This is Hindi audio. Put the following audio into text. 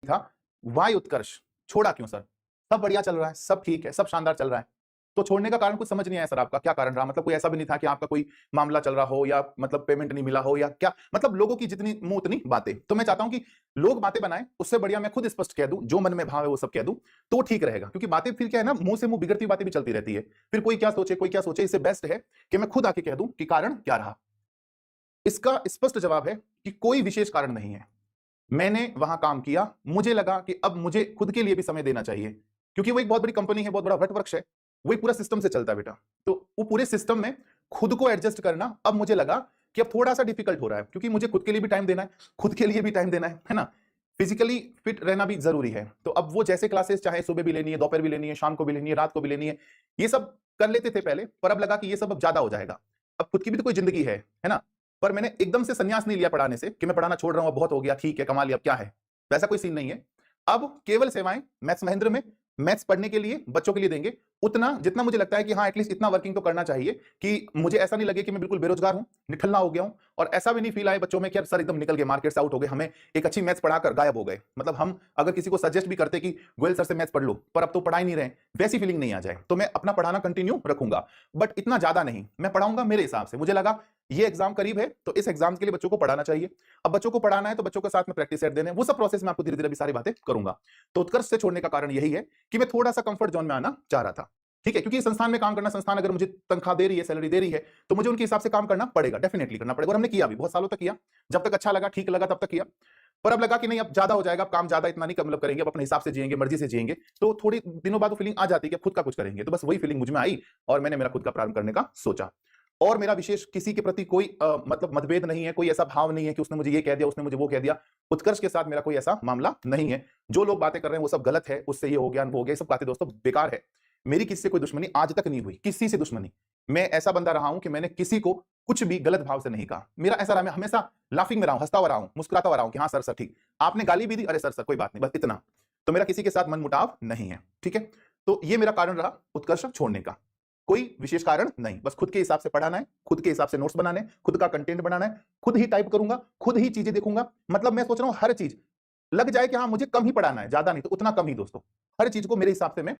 था, वाई उत्कर्ष छोड़ा क्यों सर? सब बढ़िया चल रहा है, सब ठीक है, सब शानदार चल रहा है। तो छोड़ने का कारण कुछ समझ नहीं आया सर आपका, क्या कारण रहा? मतलब कोई ऐसा भी नहीं था कि आपका कोई मामला चल रहा हो या मतलब पेमेंट नहीं मिला हो या क्या? मतलब लोगों की जितनी मुँह उतनी बातें। तो मैं चाहता हूँ कि लोग बातें बनाएँ, उससे बढ़िया मैं खुद स्पष्ट कह दूँ, जो मन में भाव है वो सब कह दूँ, तो वो ठीक रहेगा। क्योंकि बातें फिर क्या है ना, मुँह से मुँह बिगड़ती बातें भी चलती रहती है। फिर कोई क्या सोचे, कोई क्या सोचे, इससे बेस्ट है कि मैं खुद आके कह दूँ कि कारण क्या रहा। इसका स्पष्ट जवाब है कि कोई विशेष कारण नहीं है। मैंने वहां काम किया, मुझे लगा कि अब मुझे खुद के लिए भी समय देना चाहिए, क्योंकि वो एक बहुत बड़ी कंपनी है, बहुत बड़ा वटवृक्ष है, वो एक पूरा सिस्टम से चलता है बेटा। तो वो पूरे सिस्टम में खुद को एडजस्ट करना अब मुझे लगा कि अब थोड़ा सा डिफिकल्ट हो रहा है, क्योंकि मुझे खुद के लिए भी टाइम देना है, खुद के लिए भी टाइम देना है ना? फिजिकली फिट रहना भी जरूरी है। तो अब वो जैसे क्लासेस चाहे सुबह भी लेनी है, दोपहर भी लेनी है, शाम को भी लेनी है, रात को भी लेनी है, ये सब कर लेते थे पहले, पर अब लगा कि ये सब अब ज्यादा हो जाएगा। अब खुद की भी तो कोई जिंदगी है ना? पर मैंने एकदम से संन्यास नहीं लिया पढ़ाने से कि मैं पढ़ाना छोड़ रहा हूं, अब बहुत हो गया, ठीक है, कमा लिया, अब क्या है, वैसा कोई सीन नहीं है। अब केवल सेवाएं मैथ्स महेंद्र में मैथ्स पढ़ने के लिए, बच्चों के लिए देंगे, उतना जितना मुझे लगता है कि हाँ एटलीस्ट इतना वर्किंग तो करना चाहिए कि मुझे ऐसा नहीं लगे कि मैं बिल्कुल बेरोजगार हूं, निठल्ला हो गया हूं, और ऐसा भी नहीं फील आए बच्चों में कि यार सर एकदम निकल गए, मार्केट से आउट हो गए, हमें एक अच्छी मैथ्स पढ़ाकर गायब हो गए। मतलब हम अगर किसी को सजेस्ट भी करते कि गोयल सर से मैथ्स पढ़ लो, पर अब तो पढ़ा ही नहीं रहे, वैसी फीलिंग नहीं आ जाए। तो मैं अपना पढ़ाना कंटिन्यू रखूंगा, बट इतना ज्यादा नहीं, मैं पढ़ाऊंगा मेरे हिसाब से। मुझे लगा ये एग्जाम करीब है, तो इस एग्जाम के लिए बच्चों को पढ़ाना चाहिए। अब बच्चों को पढ़ाना है तो बच्चों के साथ में प्रैक्टिस सेट देने, वो सब प्रोसेस में आपको धीरे धीरे भी सारी बातें करूंगा। तो उत्कर्ष से छोड़ने का कारण यही है कि मैं थोड़ा सा कंफर्ट जोन में आना चाह रहा था। ठीक है, क्योंकि संस्थान में काम करना, संस्थान अगर मुझे तनख्वाह दे रही है, सैलरी दे रही है, तो मुझे उनके हिसाब से काम करना पड़ेगा, डेफिनेटली करना पड़ेगा। और हमने किया भी, बहुत सालों तक किया, जब तक अच्छा लगा, ठीक लगा, तब तक किया। पर अब लगा कि नहीं, अब ज्यादा हो जाएगा, अब काम ज्यादा इतना नहीं मतलब करेंगे, अब अपने हिसाब से जिएंगे, मर्जी से जिएंगे, तो थोड़ी दिनों बाद वो फीलिंग आ जाती है कि खुद का कुछ करेंगे। तो बस वही फीलिंग मुझ में आई और मैंने मेरा खुद का प्रारंभ करने का सोचा। और मेरा विशेष किसी के प्रति कोई मतलब मतभेद नहीं है, कोई ऐसा भाव नहीं है कि उसने मुझे ये कह दिया, उसने मुझे वो कह दिया। उत्कर्ष के साथ मेरा कोई ऐसा मामला नहीं है। जो लोग बातें कर रहे हैं वो सब गलत है, उससे ये हो गया, वो हो गया, ये सब बातें दोस्तों बेकार है। मेरी किसी से कोई दुश्मनी आज तक नहीं हुई, किसी से दुश्मनी। मैं ऐसा बंदा रहा हूं कि मैंने किसी को कुछ भी गलत भाव से नहीं कहा। मेरा ऐसा रहा, मैं हमेशा लाफिंग में रहा हूं, हंसता हुआ रहा हूं, मुस्कुराता हुआ रहा हूं कि हाँ सर सर ठीक, आपने गाली भी दी, अरे सर सर कोई बात नहीं, बस इतना। तो मेरा किसी के साथ मनमुटाव नहीं है, ठीक है। तो ये मेरा कारण रहा उत्कर्ष छोड़ने का, कोई विशेष कारण नहीं, बस खुद के हिसाब से पढ़ाना है, खुद के हिसाब से नोट्स बनाने, खुद का कंटेंट बनाना है, खुद ही टाइप करूंगा, खुद ही चीजें देखूंगा। मतलब मैं सोच रहा हूं हर चीज लग जाए कि हाँ मुझे कम ही पढ़ाना है, ज्यादा नहीं, तो उतना कम ही दोस्तों, हर चीज को मेरे हिसाब से मैं